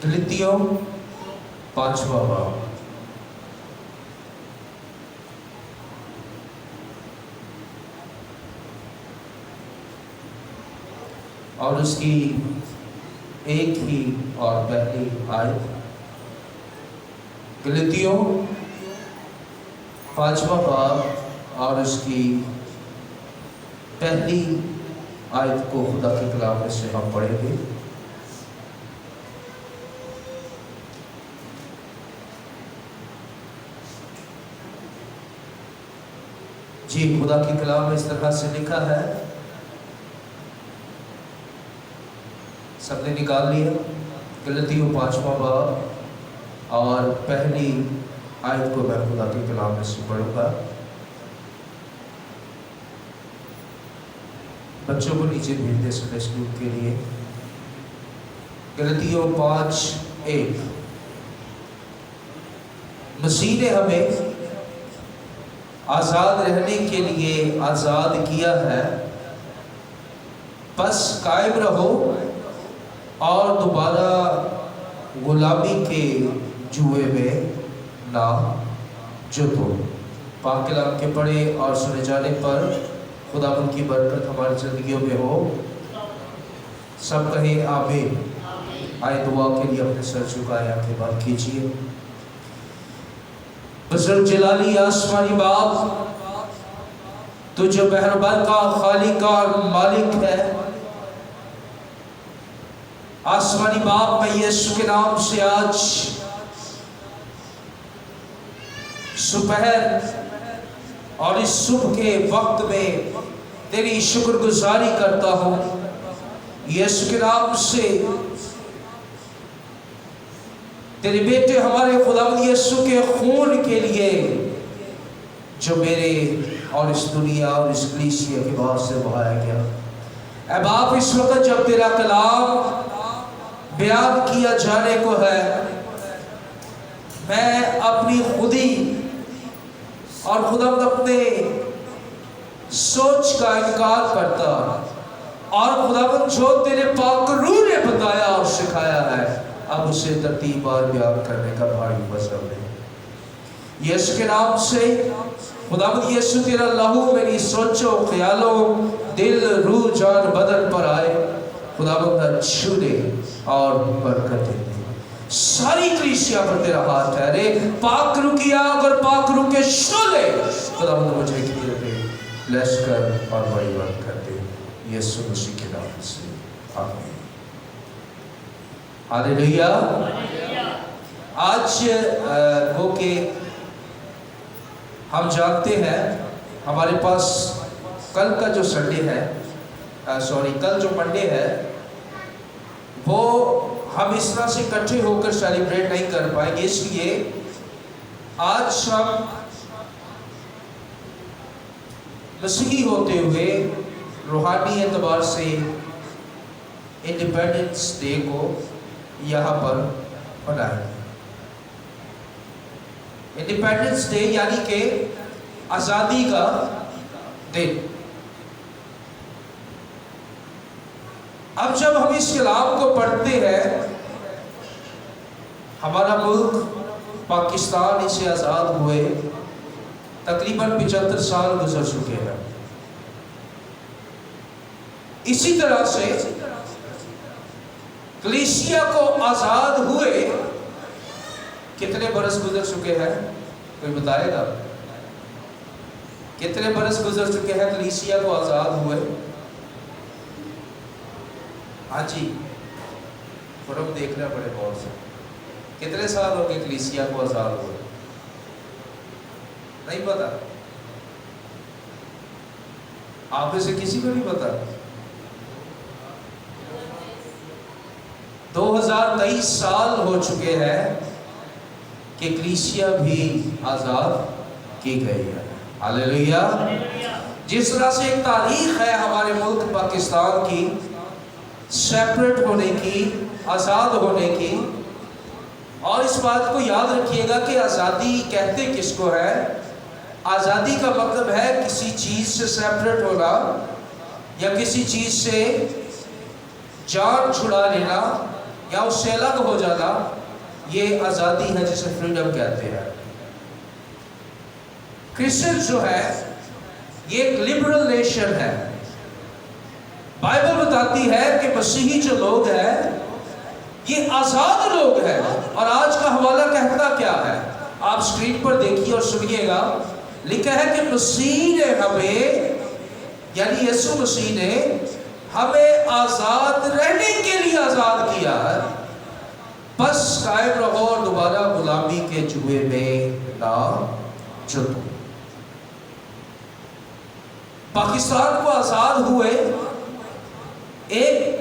गलतियों 5वां बाब। और उसकी एक ही और पहली आयत, गलतियों 5वां बाब और उसकी पहली आयत को खुदा के कलाम में से हम पढ़ेंगे। जी, खुदा के कलाम में इस तरह से लिखा है, सबने निकाल लिया? गलतियों 5वां बाब और पहली आयत को मैं खुदा के कलाम में से पढ़ूंगा। बच्चों को नीचे भेज दे संडे स्कूल के लिए। गलतियों 5:1। मसीह ने हमें आजाद रहने के लिए आजाद किया है, बस कायम रहो और दोबारा गुलामी के जुए में ना जुटो। पाक कलाम के पढ़े और सुने जाने पर खुदा की बरकत हमारी जिंदगियों में हो। सब कहें आमीन। आए दुआ के लिए अपने सर झुकाए, आंखें बंद कीजिए। बुजुर्ग जलाली आसमानी बाप, तू जो मेहरबान का, खालिक और मालिक है, आसमानी बाप, मैं यीशु के नाम से आज सुबह और इस सुबह के वक्त में तेरी शुक्रगुजारी करता हूँ। यीशु के नाम से तेरे बेटे हमारे खुदावंद यीशु के खून के लिए जो मेरे और इस दुनिया और इस कलीसिया के बाद से बहाया गया। ऐ बाप, इस वक्त जब तेरा कलाम बयान किया जाने को है, मैं अपनी खुदी और खुदावंद अपने सोच का इनकार करता और खुदावंद जो तेरे पाक रूह ने बताया और सिखाया है, अब उसे तरतीब और बयान करने का भारी वज़न है। यीशु के नाम से खुदावंद यीशु, तेरा लहू मेरी सोचों, ख्यालों, दिल, रूह, जान, बदन पर आए। खुदावंद छू दे और बरकत दे। सारी कलीसिया पर तेरा हाथ ठहरे। पाक रूह की आग और पाक रूह के शोले खुदावंद मुझे घेर दे, ब्लेस कर और बड़ी बात कर दे। यीशु मसीह के नाम से आमीन। हालेलुया। आज हो के हम जानते हैं हमारे पास कल का जो संडे है, कल जो मंडे है, वो हम इस तरह से इकट्ठे होकर सेलिब्रेट नहीं कर पाएंगे। इसलिए आज हम मसीही होते हुए रूहानी एतबार से इंडिपेंडेंस डे को यहाँ पर मनाएंगे। इंडिपेंडेंस डे यानी कि आज़ादी का दिन। अब जब हम इस कलाम को पढ़ते हैं, हमारा मुल्क पाकिस्तान इसे आज़ाद हुए तकरीबन 75 साल गुजर चुके हैं। इसी तरह से कलीसिया को आज़ाद हुए कितने बरस गुजर चुके हैं? कोई बताएगा? कितने बरस गुजर चुके हैं कलीसिया को आज़ाद हुए? हाँ जी, फोटो देखना पड़े बहुत से। कितने साल हो गए कलीसिया को आज़ाद हुए? नहीं पता? आप में से किसी को नहीं पता? 2023 साल हो चुके हैं कि कलीसिया भी आज़ाद की गई है। हालेलुया। जिस तरह से एक तारीख है हमारे मुल्क पाकिस्तान की सेपरेट होने की, आज़ाद होने की, और इस बात को याद रखिएगा कि आज़ादी कहते किसको है? आज़ादी का मतलब है किसी चीज़ से सेपरेट होना या किसी चीज़ से जान छुड़ा लेना یا اس سے الگ ہو جانا، یہ آزادی ہے جسے فریڈم کہتے ہیں۔ کرسچن جو ہے یہ ایک لبرل نیشن ہے۔ بائبل بتاتی ہے کہ مسیحی جو لوگ ہیں یہ آزاد لوگ ہیں۔ اور آج کا حوالہ کہتا کیا ہے؟ آپ اسکرین پر دیکھیے اور سنیے گا، لکھا ہے کہ مسیح نے ہمیں، یعنی یسوع مسیح نے ہمیں آزاد رہنے کے لیے آزاد کیا ہے، بس قائم رہو اور دوبارہ غلامی کے جوئے میں نہ جھکو۔ پاکستان کو آزاد ہوئے ایک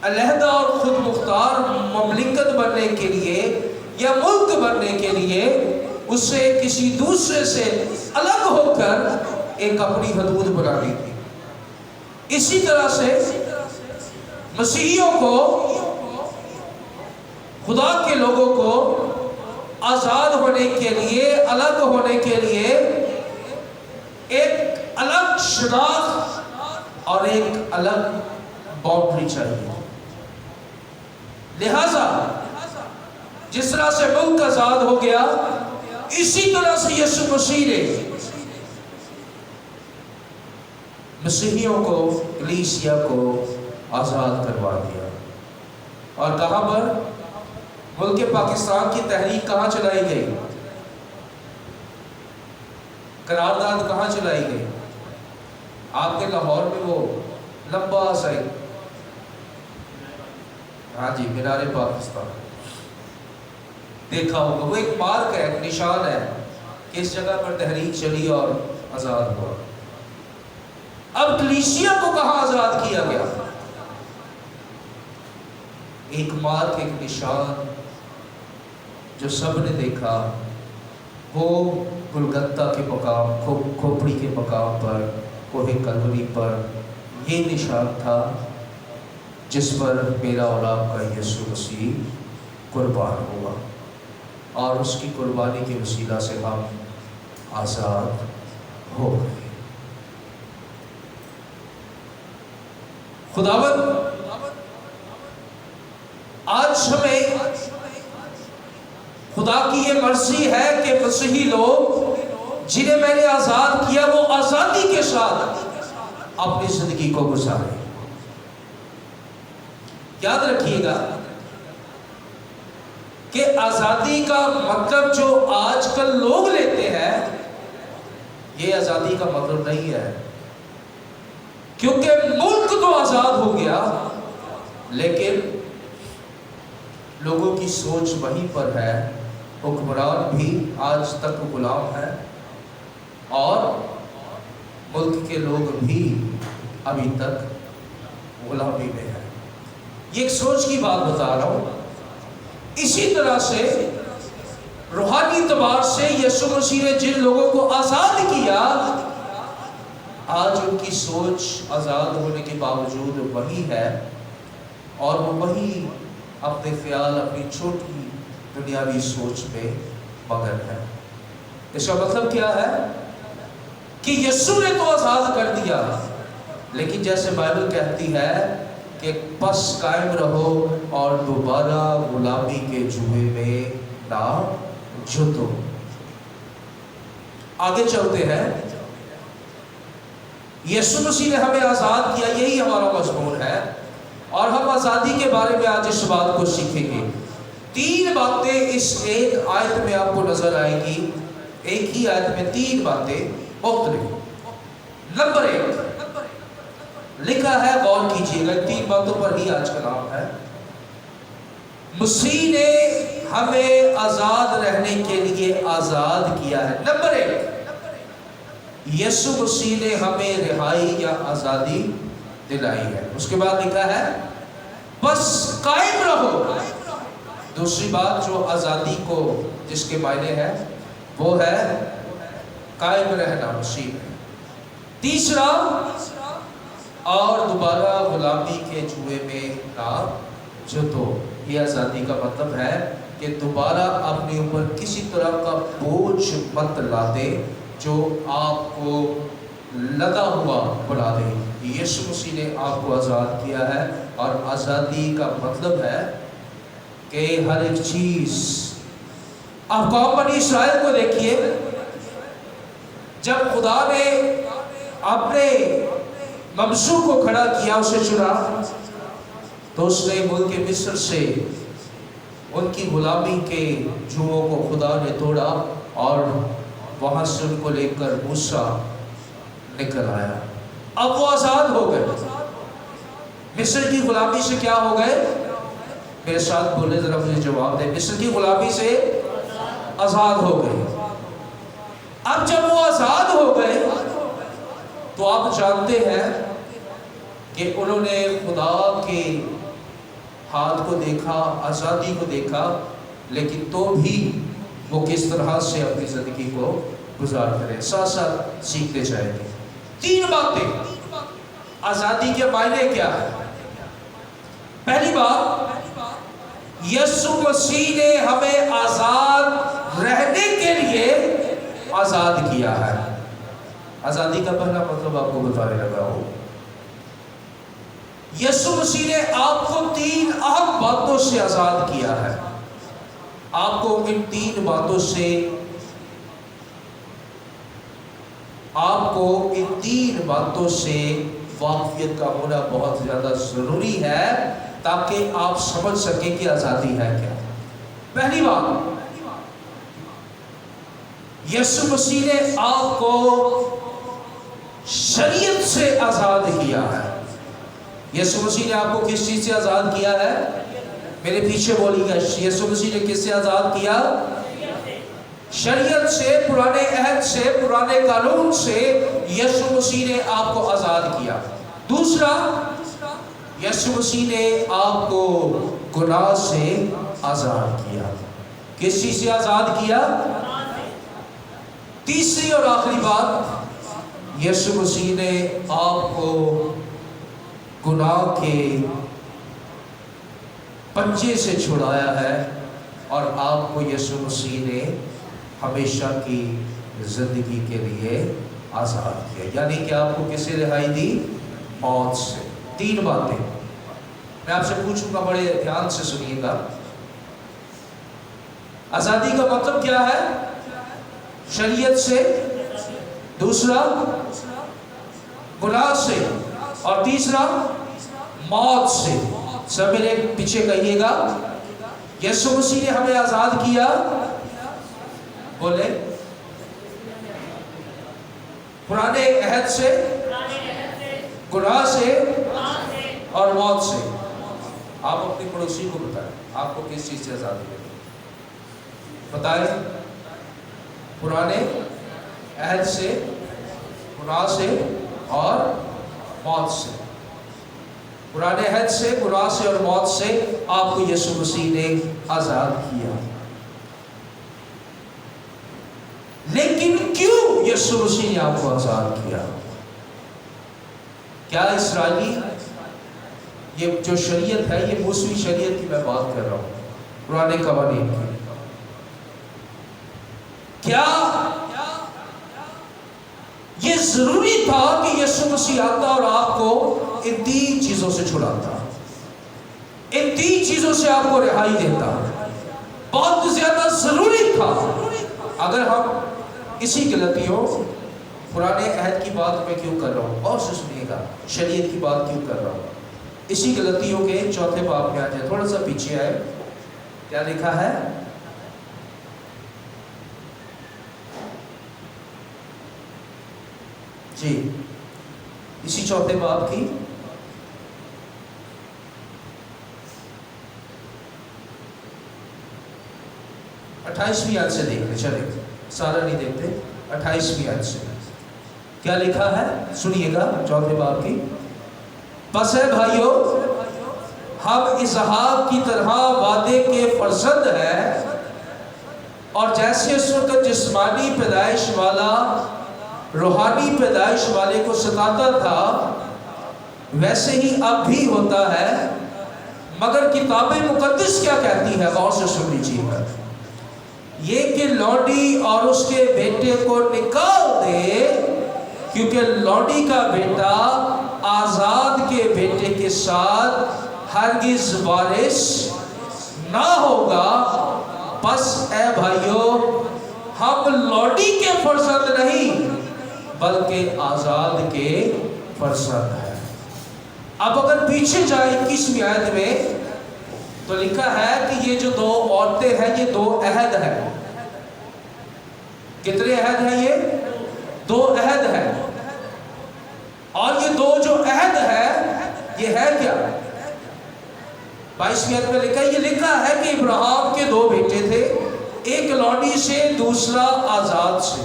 علیحدہ اور خود مختار مملکت بننے کے لیے یا ملک بننے کے لیے، اسے کسی دوسرے سے الگ ہو کر ایک اپنی حدود بنانی تھی۔ اسی طرح سے مسیحیوں کو، خدا کے لوگوں کو آزاد ہونے کے لیے، الگ ہونے کے لیے ایک الگ شناخت اور ایک الگ باؤنڈری چاہیے۔ لہذا جس طرح سے ملک آزاد ہو گیا، اسی طرح سے یسوع مسیح نے مسیحیوں کو، کلیسیا کو آزاد کروا دیا۔ اور کہاں پر؟ ملک پاکستان کی تحریک کہاں چلائی گئی؟ قرارداد کہاں چلائی گئی؟ آپ کے لاہور میں وہ لمبا سا، ہاں جی، مینار پاکستان دیکھا ہوگا، وہ ایک مارک ہے، ایک نشان ہے کہ اس جگہ پر تحریک چلی اور آزاد ہوا۔ اب کلیسیا کو کہاں آزاد کیا گیا؟ ایک مارک، ایک نشان جو سب نے دیکھا، وہ گلگتہ کے مقام، کھوپڑی کے مقام پر، کوہ کلوری پر یہ نشان تھا جس پر میرا اور آپ کا یسوع مسیح قربان ہوا، اور اس کی قربانی کے وسیلہ سے ہم آزاد ہو گئے۔ خداوند آج ہمیں، خدا کی یہ مرضی ہے کہ مسیحی لوگ جنہیں میں نے آزاد کیا، وہ آزادی کے ساتھ اپنی زندگی کو گزاریں۔ یاد رکھیے گا کہ آزادی کا مطلب جو آج کل لوگ لیتے ہیں، یہ آزادی کا مطلب نہیں ہے، کیونکہ ملک تو آزاد ہو گیا لیکن لوگوں کی سوچ وہیں پر ہے، حکمران بھی آج تک غلام ہے اور ملک کے لوگ بھی ابھی تک غلامی میں ہیں۔ یہ ایک سوچ کی بات بتا رہا ہوں۔ اسی طرح سے روحانی اعتبار سے یسوع مسیح نے جن لوگوں کو آزاد کیا، آج ان کی سوچ آزاد ہونے کے باوجود وہی ہے، اور وہ وہی اپنے خیال، اپنی چھوٹی دنیاوی سوچ میں مگن ہے۔ اس کا مطلب کیا ہے کہ یسوع نے تو آزاد کر دیا، لیکن جیسے بائبل کہتی ہے کہ پس قائم رہو اور دوبارہ غلامی کے جوئے میں نہ جھکو۔ آگے چلتے ہیں۔ یسوع مسیح نے ہمیں آزاد کیا، یہی ہمارا مضمون ہے، اور ہم آزادی کے بارے میں آج اس بات کو سیکھیں گے۔ 3 باتیں اس ایک آیت میں آپ کو نظر آئیں گی، ایک ہی آیت میں 3 باتیں مختلف۔ نمبر 1 لکھا ہے، غور کیجیے گا، 3 باتوں پر ہی آج کلام ہے۔ مسیح نے ہمیں آزاد رہنے کے لیے آزاد کیا ہے۔ نمبر 1، یسوع مسیح نے ہمیں رہائی یا آزادی دلائی ہے۔ اس کے بعد لکھا ہے بس قائم رہو۔ دوسری بات جو آزادی کو جس کے معنی ہے وہ ہے قائم رہنا مسیح میں۔ تیسرا، اور دوبارہ غلامی کے جوئے میں نہ جھکو۔ یہ آزادی کا مطلب ہے کہ دوبارہ اپنے اوپر کسی طرح کا بوجھ مت لا دے جو آپ کو لدا ہوا بنا دے۔ یسوع مسیح نے آپ کو آزاد کیا ہے، और आज़ादी का मतलब है कि हर एक चीज। अब कौम बनी इस्राइल को देखिए, जब खुदा ने अपने ममसू को खड़ा किया, उसे चुना, तो उसने मुल्क मिस्र से उनकी गुलामी के जुओं को खुदा ने तोड़ा और वहां से उनको लेकर मूसा निकल आया। अब वो आजाद हो गए। मिस्र की गुलामी से क्या हो गए? मेरे साथ बोले, जरा मुझे जवाब दे। मिस्र की गुलामी से आजाद हो गए। अब जब वो आजाद हो गए तो आप जानते हैं कि उन्होंने खुदा के हाथ को देखा, आजादी को देखा, लेकिन तो भी वो किस तरह से अपनी जिंदगी को गुजारते रहे। साथ साथ सीखते जाएंगे। 3 बातें आजादी के मायने क्या है। पहली बात, यीशु मसीह ने हमें आजाद रहने के लिए आजाद किया है। आजादी का पहला मतलब आपको बताने लगा हूं। यीशु मसीह ने आपको 3 अहम बातों से आजाद किया है। आपको इन 3 बातों से, आपको इन 3 बातों से वाकिफियत का होना बहुत ज्यादा जरूरी है, ताकि आप समझ सकें कि आजादी है क्या। पहली बात, यीशु मसीह ने आपको शरीयत से आजाद किया है। यीशु मसीह ने आपको किस चीज से आजाद किया है? मेरे पीछे बोलिएगा, यीशु मसीह ने किससे आजाद किया? शरीयत से, पुराने अहद से, पुराने कानून से यीशु मसीह ने आपको आजाद किया। दूसरा, यीशु मसीह ने आपको गुनाह से आजाद किया। किस चीज से आजाद किया? तीसरी और आखिरी बात, यीशु मसीह ने आपको गुनाह के पंजे से छुड़ाया है और आपको यीशु मसीह ने हमेशा की जिंदगी के लिए आजाद किया। यानी कि आपको किससे रिहाई दी? मौत से। 3 बातें मैं आपसे पूछूंगा, बड़े ध्यान से सुनिएगा। आजादी का मतलब क्या है? शरीयत से, दूसरा गुनाह से, और तीसरा मौत से। सब मेरे पीछे कहिएगा, यीशु मसीह ने हमें आजाद किया। बोले, पुराने अहद से, गुनाह से और मौत से। आप अपने पड़ोसी को बताएं, आपको किस चीज से आजादी मिली? बताएं। पुराने अहद से, गुनाह से और मौत से। पुराने अहद से, गुनाह से और मौत से आपको यीशु मसीह ने आजाद किया। लेकिन क्यों यीशु मसीह ने आपको आजाद किया? क्या इस्राएली, ये जो शरीयत है, ये मूसवी शरीयत की मैं बात कर रहा हूं, पुराने कवानीन की, क्या ये जरूरी था कि यीशु मसीह आता और आपको इन 3 चीजों से छुड़ाता, इन 3 चीजों से आपको रिहाई देता? बहुत ज्यादा जरूरी था। अगर हम इसी गलतियों, पुराने अहद की बात मैं क्यों कर रहा हूं, और से सुनिएगा, शरीयत की बात क्यों कर रहा हूं, इसी गलतियों के 4थे बाब में आ जाए, थोड़ा सा पीछे आए। क्या लिखा है? जी, इसी 4थे बाब की 28वीं आयत से देखते चले, सारा नहीं देखते, 28वीं आयत से क्या लिखा है सुनिएगा, 4थे बाब की। बस है भाइयों, हम इसहाक की तरह वादे के फर्जंद हैं, और जैसे उस वक्त जिस्मानी पैदाइश वाला रूहानी पैदाइश वाले को सताता था, वैसे ही अब भी होता है। मगर किताब मुकद्दस क्या कहती है, गौर से सुन लीजिएगा, ये कि लौंडी और उसके बेटे को निकाल दे, क्योंकि लौंडी का बेटा आजाद के बेटे के साथ हरगिज वारिस ना होगा। बस ए भाइयों, हम लौडी के फर्जंद नहीं बल्कि आजाद के फर्जंद हैं। अब अगर पीछे जाए 21वीं आयत में तो लिखा है कि ये जो दो औरतें हैं ये दो अहद है। कितने अहद हैं? ये दो अहद है। और ये दो जो अहद है ये है क्या? 22वीं आयत में लिखा है, ये लिखा है कि इब्राहिम के दो बेटे थे, एक लौडी से दूसरा आजाद से।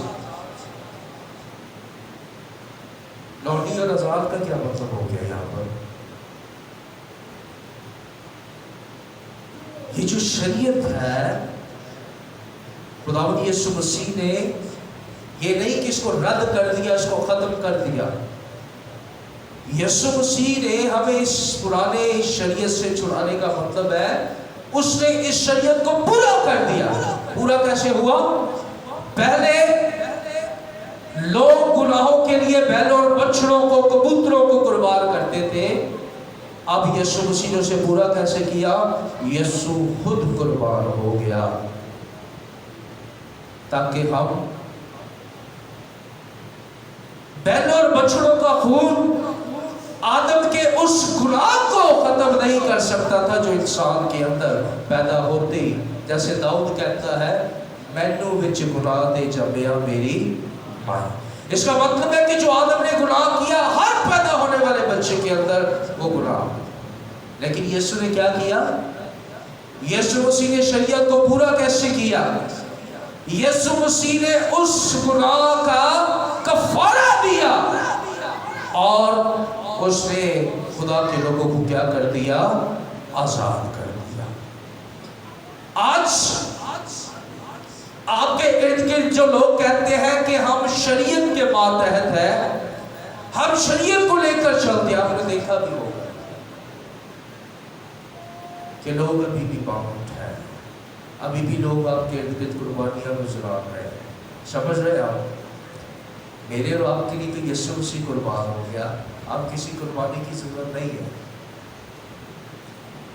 लौडी और आजाद का क्या मतलब हो गया यहां पर? ये जो शरीयत है खुदावंद यीशु मसीह ने ये नहीं कि इसको रद्द कर दिया, इसको खत्म कर दिया। यीशु मसीह ने हमें इस पुराने शरीयत से छुड़ाने का मतलब है उसने इस शरीयत को पूरा कर दिया। पूरा कैसे हुआ? पहले लोग गुनाहों के लिए बैलों और बछड़ों को, कबूतरों को कुर्बान करते थे। अब यीशु मसीह ने उसे पूरा कैसे किया? यीशु खुद कुर्बान हो गया ताकि हम बैलों और बछड़ों का खून आदम के उस गुनाह को खत्म नहीं कर सकता था जो इंसान के अंदर पैदा होते। जैसे दाऊद कहता है, मैनू विच गुनाह दे जम्मिया मेरी मां। इसका मतलब है कि जो आदम ने गुनाह किया हर पैदा होने वाले बच्चे के अंदर वो गुनाह। लेकिन यीशु ने क्या किया? यीशु मसीह ने शरीयत को पूरा कैसे किया? यीशु मसीह ने उस गुनाह का कफारा दिया और उसने खुदा के लोगों को क्या कर दिया? आजाद कर दिया। आज आपके इर्द गिर्द जो लोग कहते हैं कि हम शरीयत के मातहत है, हम शरीयत को लेकर चलते हैं, आपने देखा भी होगा कि लोग अभी भी बाउंड है, अभी भी लोग आपके इर्द गिर्द कुर्बानियां गुजरा रहे हैं। समझ रहे आप? मेरे और आपके लिए तो यीशु मसीह कुर्बान हो गया। आप किसी कुर्बानी की जरूरत नहीं है,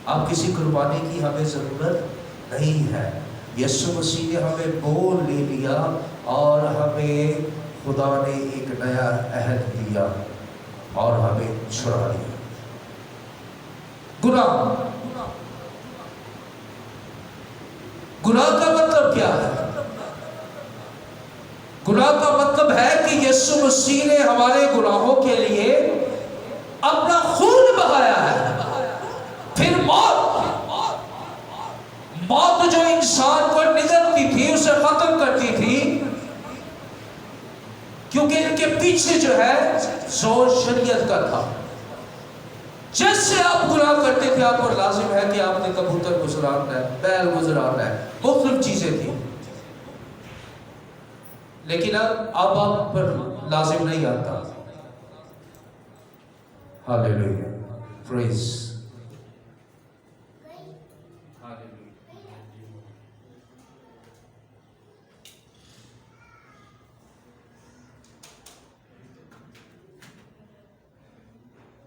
आप किसी कुर्बानी की हमें जरूरत नहीं है। यीशु मसीह ने हमें बोल ले लिया और हमें खुदा ने एक नया अहद दिया और हमें छुड़ा लिया। गुनाह, गुनाह का मतलब क्या है? गुनाह का मतलब है कि यीशु मसीह ने हमारे गुनाहों के लिए अपना खून बहाया है। फिर मौत जो इंसान को निगलती थी, उसे खत्म करती थी, क्योंकि इनके पीछे जो है जोर शरीयत का था। जैसे आप गुनाह करते थे, आप पर लाजिम है कि आपने कबूतर गुजराना है, बैल गुजराना है, मुख्तलिफ चीजें थी। लेकिन अब आप पर लाजिम नहीं आता। हालेलुया, प्रेज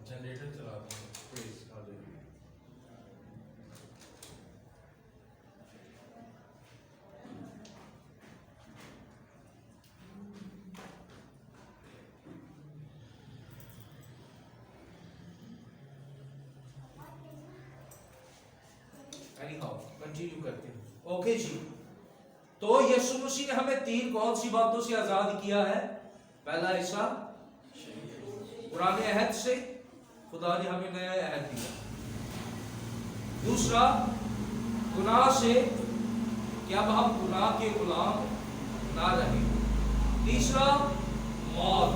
जनरेटर चला दो। Praise hallelujah. कंटिन्यू करते हैं। ओके जी, तो यीशु मसीह ने हमें तीन कौन सी बातों से आजाद किया है? पहला हिस्सा पुराने अहद से, खुदा ने हमें नया अहद दिया। दूसरा गुनाह से कि अब हम गुनाह के गुलाम ना रहे। तीसरा मौत।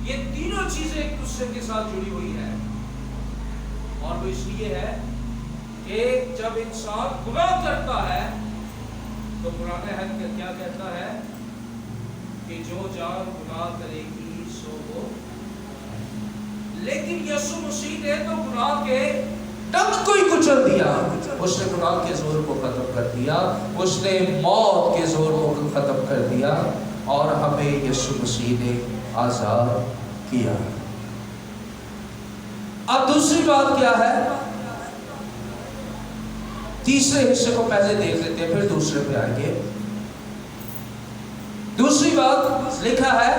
ये तीनों चीजें एक दूसरे के साथ जुड़ी हुई है और वो इसलिए है कि जब इंसान गुनाह करता है तो पुराने अहद क्या कहता है कि जो जान गुनाह करेगी सो वो। लेकिन यीशु मसीह ने तो गुनाह के डंक को ही कुचल दिया। उसने गुनाह के जोर को खत्म कर दिया, उसने मौत के जोर को खत्म कर दिया और हमें यीशु मसीह ने आजाद किया। अब दूसरी बात क्या है? तीसरे हिस्से को पहले देख लेते हैं, फिर दूसरे पे आएंगे। दूसरी बात लिखा है,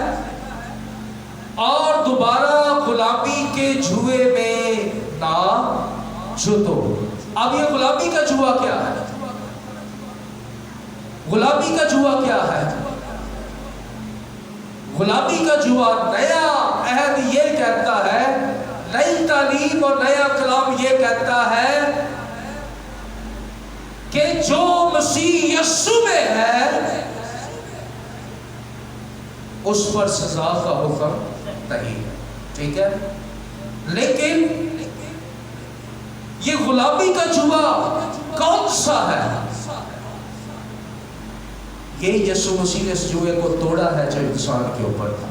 और दोबारा गुलामी के जुए में ना जुतो। अब ये गुलामी का जुआ क्या है? गुलामी का जुआ क्या है? गुलामी का जुआ, नया अहद ये कहता है, नई तालीम और नया कलाम ये कहता है कि जो मसीह यीशु में है उस पर सजा का हुक्म नहीं है, ठीक है। लेकिन ये गुलामी का जुआ कौन सा है? ये यीशु मसीह ने इस जुए को तोड़ा है जो इंसान के ऊपर था।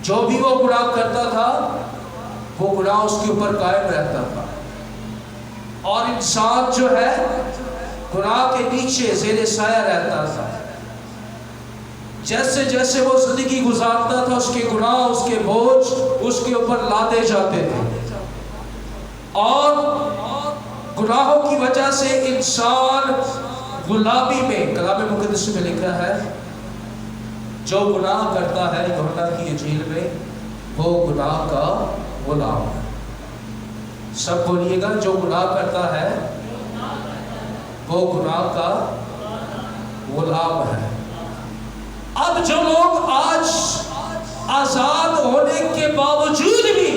जो भी वो गुनाह करता था वो गुनाह उसके ऊपर कायम रहता था, और इंसान जो है गुनाह के नीचे ज़ेरे साया रहता था। जैसे जैसे वो जिंदगी गुजारता था उसके गुनाह, उसके बोझ उसके ऊपर लादे जाते थे, और गुनाहों की वजह से इंसान गुलामी में, कलाम मुक़द्दस में लिखा है, जो गुनाह करता है यूहन्ना की इंजील में, वो गुनाह का गुलाम है। सब बोलिएगा, जो गुनाह करता है वो गुनाह का गुलाम है। अब जो लोग आज आजाद होने के बावजूद भी,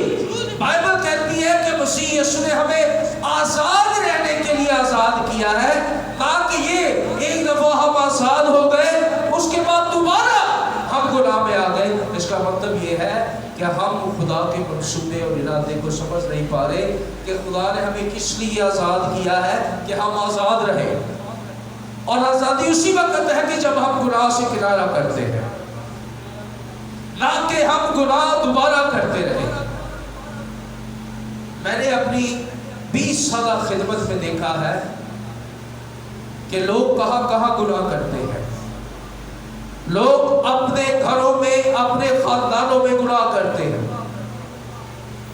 बाइबल कहती है कि मसीह यीशु ने हमें आजाद रहने के लिए आजाद किया है, ताकि ये एक दफा हम आजाद हो गए उसके बाद दोबारा हम गुनाह में आ गए। इसका मतलब ये है कि हम खुदा के मंसूबे और इरादे को समझ नहीं पा रहे कि खुदा ने हमें किस लिए आजाद किया है, कि हम आजाद रहें। और आजादी उसी वक्त है कि जब हम गुनाह से किनारा करते हैं, ना कि हम गुनाह दोबारा करते रहे। मैंने अपनी 20 साल खिदमत में देखा है कि लोग कहां कहां गुनाह करते हैं। लोग अपने घरों में, अपने खानदानों में गुनाह करते हैं।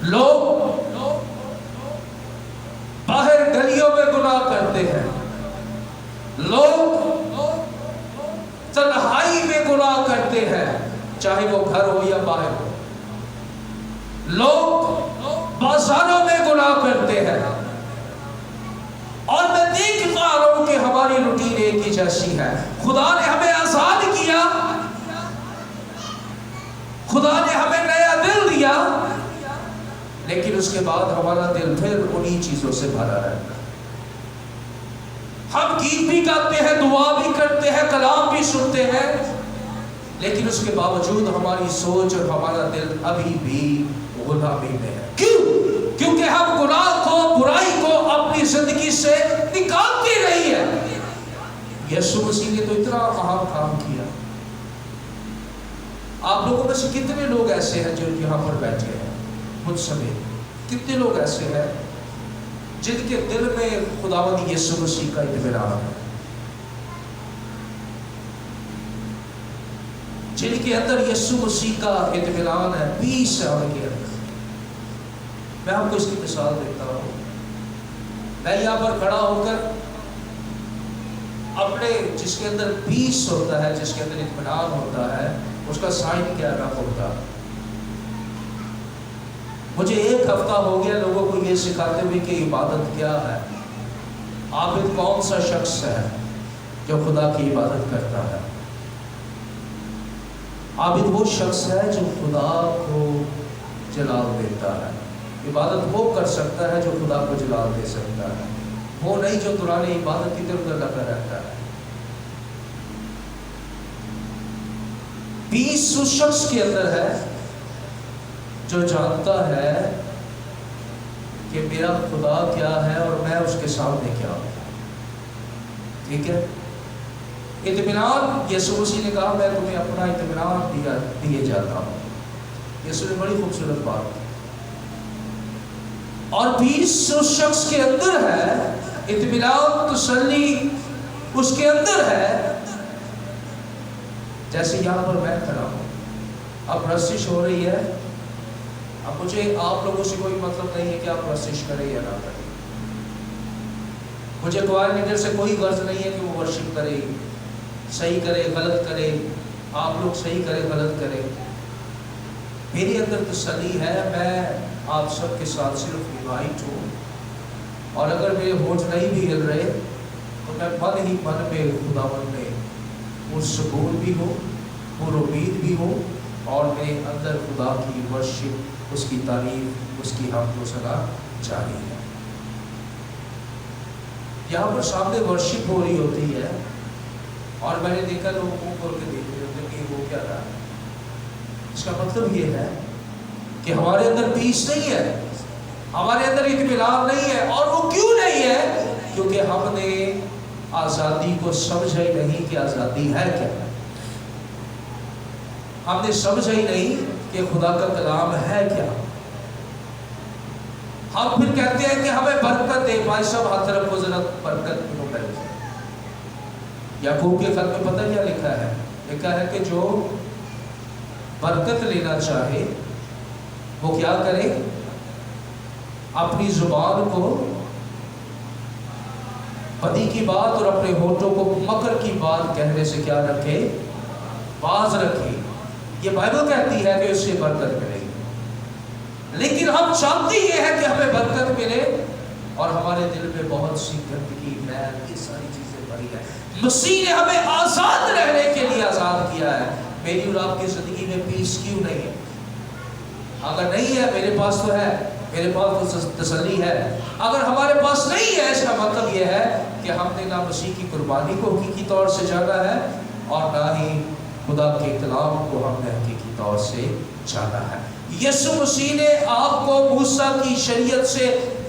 लोग बाहर गलियों में गुनाह करते हैं। लोग तन्हाई में गुनाह करते हैं, चाहे वो घर हो या बाहर हो। लोग बाजारों में गुनाह करते हैं, और मैं देख पा रहा हूं कि हमारी रूटीन एक ही जैसी है। खुदा ने हमें आजाद किया, खुदा ने हमें नया दिल दिया, लेकिन उसके बाद हमारा दिल फिर उन्हीं चीजों से भरा रहता है। हम गीत भी गाते हैं, दुआ भी करते हैं, कलाम भी सुनते हैं, लेकिन उसके बावजूद हमारी सोच और हमारा दिल अभी भी गुलामी में है। क्यों? क्योंकि हम गुनाह को, बुराई को अपनी जिंदगी से निकालते नहीं है। यीशु मसीह ने तो इतना अहम काम किया। आप लोगों में से कितने लोग ऐसे हैं जो यहाँ पर बैठे हैं मुझ समेत? कितने लोग ऐसे हैं जिनके दिल में खुदावंद यीशु मसीह का इत्मीनान है, जिनके अंदर यीशु मसीह का इत्मीनान है, पीस है उनके अंदर? मैं आपको इसकी मिसाल देता हूँ। मैं यहाँ पर खड़ा होकर अपने, जिसके अंदर पीस होता है, जिसके अंदर इत्मीनान होता है, उसका साइन क्या रहा होता है। मुझे 1 हफ्ता हो गया लोगों को ये सिखाते हुए कि इबादत क्या है। आबिद कौन सा शख्स है जो खुदा की इबादत करता है? आबिद वो शख्स है जो खुदा को जलाल देता है। इबादत वो कर सकता है जो खुदा को जलाल दे सकता है, वो नहीं जो दुराने इबादत इधर उधर लगा रहता है। 20 उस शख्स के अंदर है जो जानता है कि मेरा खुदा क्या है और मैं उसके सामने क्या हूं। ठीक है? इत्मीनान, यीशु मसीह ने कहा मैं तुम्हें अपना इत्मीनान दिए जाता हूं। यीशु ने बड़ी खूबसूरत बात की। और 20 उस शख्स के अंदर है, इत्मीनान, तसल्ली उसके अंदर है। जैसे यहां पर मैं खड़ा हूं, अब रस्सिश हो रही है, अब मुझे आप लोगों से कोई मतलब नहीं है कि आप रस्सिश करें या ना करें। मुझे क्वायर लीडर से कोई गर्ज नहीं है कि वो वर्शिप करे, सही करे गलत करे, आप लोग सही करे गलत करे। मेरे अंदर तसल्ली है, मैं आप सबके साथ सिर्फ इनवाइट हूँ, और अगर मेरे होठ नहीं भी हिल रहे तो मैं मन ही मन में खुदावन में पुरसकून भी हूँ, पुरुमीद भी हूँ, और मेरे अंदर खुदा की वर्शिप, उसकी तारीफ, उसकी हमद व सना जारी है। यहाँ पर सामने वर्शिप हो रही होती है और मैंने देखा लोग मुंह खोल के देख रहे होते कि वो क्या रहा है। इसका मतलब ये है कि हमारे अंदर पीस नहीं है, हमारे अंदर इत्मीनान नहीं है। और वो क्यों नहीं है? क्योंकि हमने आज़ादी को समझा ही नहीं कि आज़ादी है क्या। हमने समझा ही नहीं कि खुदा का कलाम है क्या। हम फिर कहते हैं कि हमें बरकत दे। भाई साहब हाथ रखो जरा, बरकत क्यों मिलती है? याकूब के खत में पता क्या लिखा है? लिखा है कि जो बरकत लेना चाहे वो क्या करे? अपनी जुबान को बदी की बात और अपने होठों को मकर की बात कहने से क्या रखे? बाज रखे। ये बाइबल कहती है कि उससे बरकत मिलेगी। लेकिन हम चाहते ये है कि हमें बरकत मिले और हमारे दिल में बहुत सी गंदगी, मैल, ये सारी चीजें भरी है। मसीह ने हमें आजाद रहने के लिए आजाद किया है। मेरी और आपकी जिंदगी में पीस क्यों नहीं है? अगर नहीं है, मेरे पास तो है, मेरे पास तो तसल्ली है। अगर हमारे पास नहीं है, इसका मतलब यह है कि हमने ना मसीह की कुर्बानी को हकीकी तौर से जाना है और ना ही खुदा के कलाम को हमने हकीकी तौर से जाना है। यीशु मसीह ने आपको मूसा की शरीयत से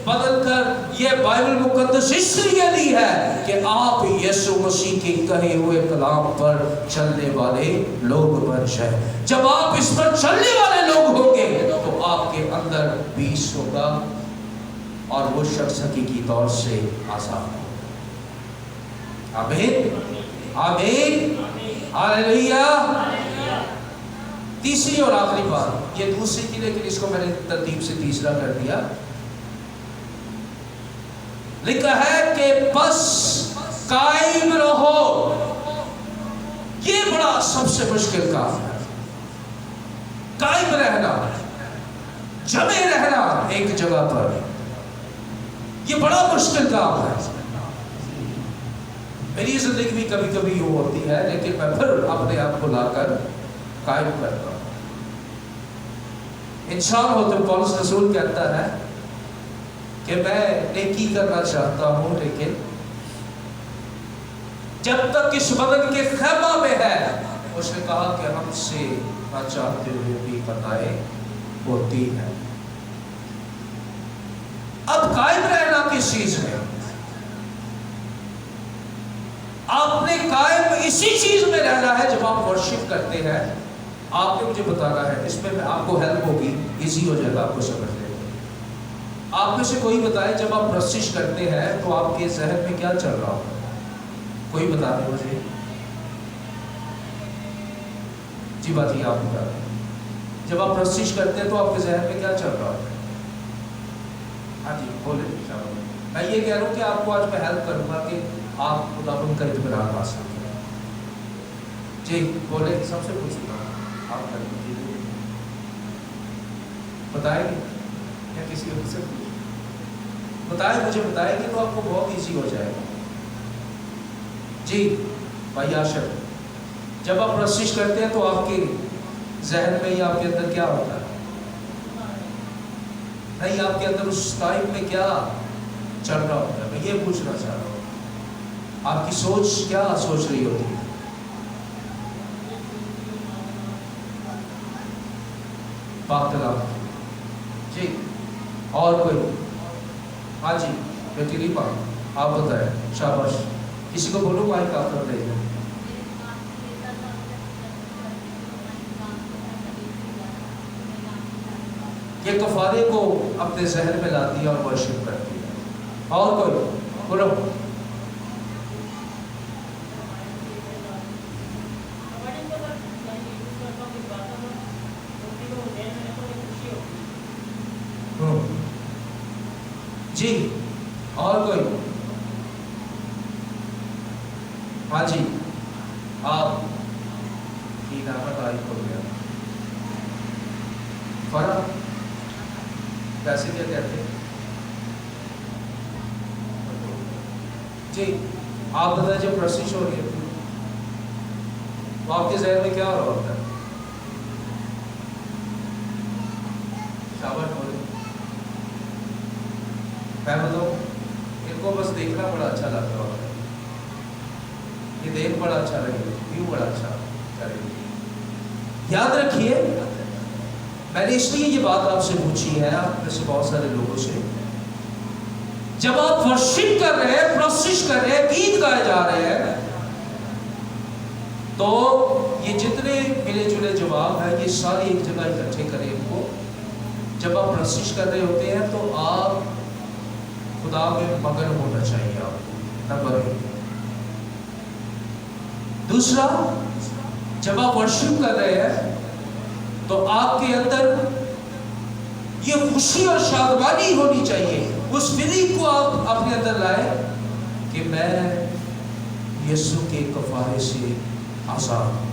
बदलकर ये बाइबल मुकद्दस इसलिए दी है कि आप यीशु मसीह के कहे हुए कलाम पर चलने वाले लोग बन जाए। जब आप इस पर चलने वाले लोग होंगे तो आपके अंदर पीस होगा और वो शख्स हकीकी तौर से आजाद होगा। आमीन, आमीन, हालेलुया। तीसरी और आखिरी बात, ये दूसरी थी लेकिन इसको मैंने तरतीब से तीसरा कर दिया। लिखा है कि बस कायम रहो। ये बड़ा सबसे मुश्किल काम है, कायम रहना, जमे रहना एक जगह पर। ये बड़ा मुश्किल काम है। मेरी जिंदगी भी कभी कभी यूं होती है, लेकिन मैं फिर अपने आप को लाकर कायम करता हूं। इंसान हो तो पौलुस रसूल कहता है कि मैं नेकी करना चाहता हूं, लेकिन जब तक इस बदन के खैमा में है, उसने कहा कि हमसे ना चाहते हुए भी खताएं होती है। अब कायम रहना किस चीज में? आपने कायम इसी चीज में रहना है। जब आप वर्शिप करते हैं, आपने मुझे बताना है, इसमें मैं आपको हेल्प होगी, इजी हो जाएगा आपको समझने में। आप में से कोई बताए, जब आप प्रशिश करते हैं तो आपके जहन में क्या चल रहा होगा? कोई बता दे मुझे। जी बात ये आप बता दें। जब आप प्रशिश करते हैं तो आपके जहन में क्या चल रहा होगा? हाँ जी बोले। मैं ये कह रहा हूँ कि आपको आज मैं हेल्प करूंगा कि आप खुदावंद का इत्मीनान पा सकें। जी बोले, सबसे पूछूंगा आप बताएंगे या किसी और से बताए? मुझे बताएंगे तो आपको बहुत इजी हो जाएगा। जी भाई आशर, जब आप प्रशिश करते हैं तो आपके जहन में या आपके अंदर क्या होता है? नहीं, आपके अंदर उस टाइम में क्या चल रहा होता है? मैं ये पूछना चाह रहा हूँ, आपकी सोच क्या सोच रही होती है? जी और कोई? हाँ जी बेटी रीपा, आप बताएं। शाबाश, किसी को बोलो माइक आप कर देंगे। ये कफारे को अपने जहन में लाती है और वर्शिप करती है। और कोई बोलो। जी और कोई? हाँ जी, आप की नामत आई हो गया फर्क कैसे क्या कहते हैं जी? आप बताएं, जब प्रशिश हो रही है तो आपके ज़हन में क्या हो रहा होता है? शाबाश बोले। मैं बताऊँ, इनको बस देखना बड़ा अच्छा लगता होता है, ये देख बड़ा अच्छा लगेगा, व्यू बड़ा अच्छा करेगा। याद रखिए, मैंने इसलिए ये बात आपसे पूछी है, आप में से बहुत सारे लोगों से, जब आप वर्शिप कर रहे हैं, प्रशिश कर रहे हैं, गीत गाए जा रहे हैं, तो ये जितने मिले जुले जवाब है ये सारे एक जगह इकट्ठे करें इनको। जब आप प्रशिश कर रहे होते हैं तो आप खुदा में मगन होना चाहिए आपको, नंबर 1। दूसरा, जब आप वर्शिप कर रहे हैं तो आपके अंदर ये खुशी और शादमानी होनी चाहिए। उस फीलिंग को आप अपने अंदर लाए कि मैं यीशु के कफारे से आजाद हूं,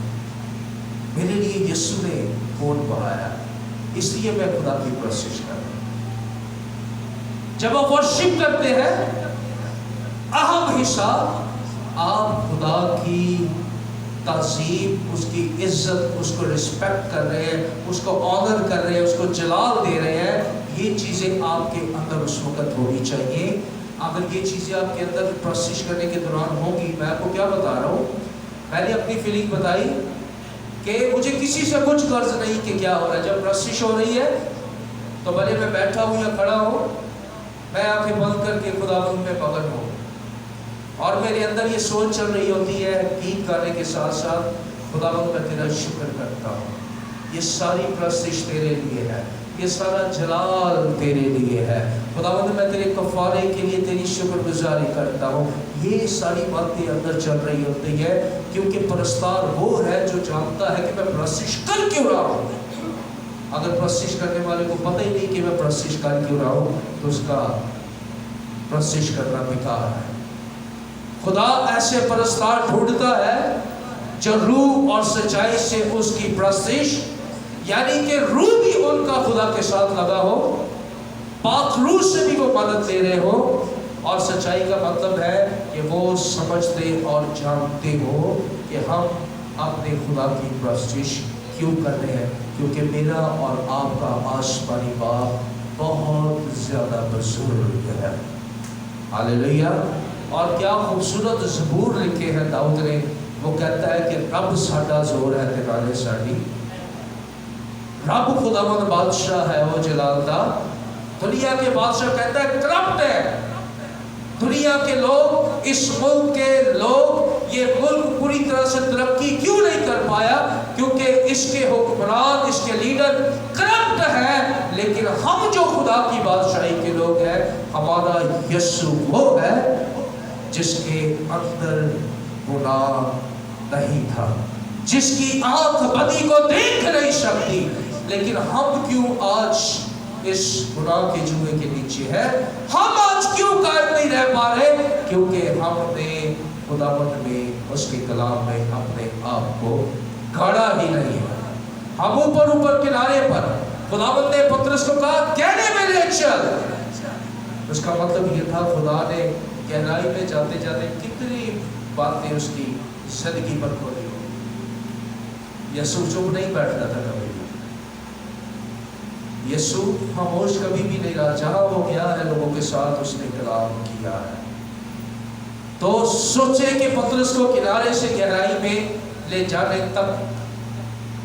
मेरे लिए यीशु ने खून बहाया, इसलिए मैं खुदा की प्रशिश कर रहा हूं। जब आप वर्शिप करते हैं, अहम हिस्सा आप खुदा की ताज़ीम, उसकी इज्जत, उसको रिस्पेक्ट कर रहे हैं, उसको ऑनर कर रहे हैं, उसको जलाल दे रहे हैं। ये चीज़ें आपके अंदर उस वक्त होनी चाहिए। अगर ये चीज़ें आपके अंदर प्रशिश करने के दौरान होंगी, मैं आपको क्या बता रहा हूँ, मैंने अपनी फीलिंग बताई कि मुझे किसी से कुछ गर्ज नहीं कि क्या हो रहा है। जब प्रशिश हो रही है तो भले मैं बैठा हूँ या खड़ा हूँ, मैं आंखें बंद करके खुदावंद में मगन हूँ और मेरे अंदर ये सोच चल रही होती है, गीत गाने के साथ साथ, खुदावंद मैं तेरा शुक्र करता हूँ, ये सारी प्रशिश तेरे लिए है, ये सारा जलाल तेरे लिए है। खुदावंद मैं तेरे कफारे के लिए तेरी शुक्रगुजारी करता हूँ। ये सारी बातें अंदर चल रही होती है, क्योंकि परस्तार वो है जो जानता है कि मैं प्रशिश कर क्यों रहा हूँ। अगर प्रशिश करने वाले को पता ही नहीं कि मैं प्रशिश कर क्यों रहा हूँ, तो उसका प्रशिश करना बेकार है। खुदा ऐसे परस्तार ढूंढता है जो रूह और सच्चाई से उसकी प्रशिश, यानी कि रूह भी उनका खुदा के साथ लगा हो, पाक रूह से भी वो मदद ले रहे हो, और सच्चाई का मतलब है कि वो समझते और जानते हो कि हम अपने खुदा की प्रशिश क्यों कर रहे हैं, क्योंकि मेरा और आपका आसमानी बाप बहुत ज़्यादा बुजुर्ग है। हालेलुया। और क्या खूबसूरत ज़बूर लिखे हैं दाऊद ने, वो कहता है कि रब साडा जोर है ते नाले साडी। रब खुदावंद बादशाह है वो जलालदा। दुनिया के बादशाह कहता है करप्ट है, दुनिया के लोग, इस मुल्क के लोग, ये मुल्क पूरी तरह से तरक्की क्यों नहीं कर पाया, क्योंकि इसके हुक्मरान, इसके लीडर करप्ट हैं। लेकिन हम जो खुदा की बादशाही के लोग हैं, हमारा यीशु वो है जिसके अंदर गुनाह नहीं था, जिसकी आंख बदी को देख नहीं सकती, लेकिन हम क्यों आज इस गुनाह के जुए के नीचे है? हम आज क्यों कायम नहीं रह पा रहे? क्योंकि हमने खुदावंद में, उसके कलाम में अपने आप को गाड़ा ही नहीं है। हम ऊपर ऊपर किनारे पर, खुदावंद ने पतरस को कहा कहने में ले चल, उसका मतलब ये था खुदा ने गहराई में जाते जाते कितनी बातें उसकी जिंदगी पर खोली हो। यीशु चुप नहीं बैठता था कभी भी, यीशु खामोश कभी भी नहीं रहा, जहां वो गया है लोगों के साथ उसने कलाम किया है। तो सोचे कि पतरस को किनारे से गहराई में ले जाने तक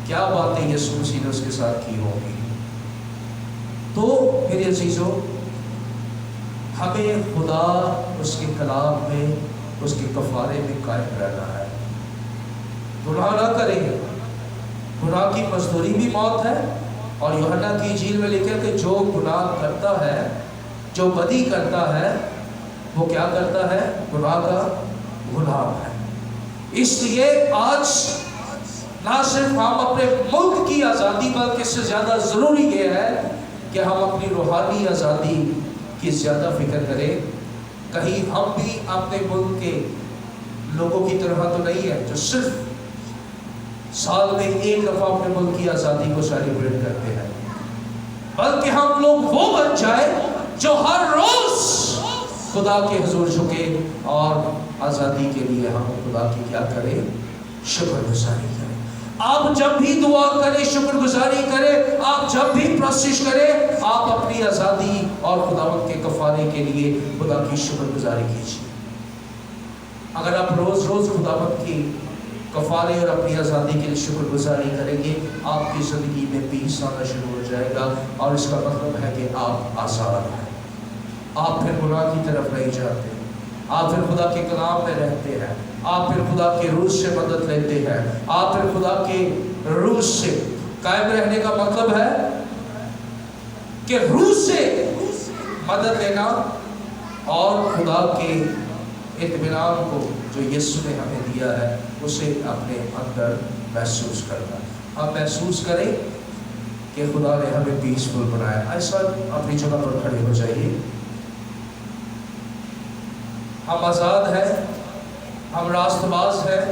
क्या बातें यीशु मसीह ने उसके साथ की होंगी। तो मेरे अजीजों, हमें खुदा उसके कलाम में, उसके कफारे में कायम रहना है। गुनाह ना करें, गुनाह की मजदूरी भी मौत है, और यूहन्ना की इंजील में लिखा कि जो गुनाह करता है, जो बदी करता है, वो क्या करता है? गुनाह का गुलाम है। इसलिए आज ना सिर्फ हम अपने मुल्क की आज़ादी, बल्कि इससे ज़्यादा ज़रूरी ये है कि हम अपनी रूहानी आज़ादी की ज़्यादा फिक्र करें। कहीं हम भी अपने मुल्क के लोगों की तरह तो नहीं है जो सिर्फ साल में एक दफा अपने मुल्क की आज़ादी को सेलिब्रेट करते हैं, बल्कि हम लोग वो बन जाए जो हर रोज खुदा के हुजूर झुके और आज़ादी के लिए हम खुदा की क्या करें, शुक्रगुजारी करें। आप जब भी दुआ करें, शुक्रगुजारी करें, आप जब भी प्रशिश करें, आप अपनी आज़ादी और खुदावंद के कफारे के लिए खुदा की शुक्रगुजारी कीजिए। अगर आप रोज रोज खुदावंद की कफारे और अपनी आज़ादी के लिए शुक्रगुजारी करेंगे, आपकी ज़िंदगी में पीस आना शुरू हो जाएगा, और इसका मतलब है कि आप आज़ाद हैं। आप फिर गुनाह की तरफ नहीं जाते, आप फिर खुदा के कलाम में रहते हैं, आप फिर खुदा के रूह से मदद लेते हैं, आप फिर खुदा के रूह से कायम रहने का मतलब है कि रूह से मदद लेना और खुदा के इत्मीनान को जो यीशु ने हमें दिया है उसे अपने अंदर महसूस करना। आप महसूस करें कि खुदा ने हमें पीसफुल बनाया। ऐसा अपनी जगह पर खड़े हो जाइए। हम आज़ाद हैं, हम रास्तबाज हैं,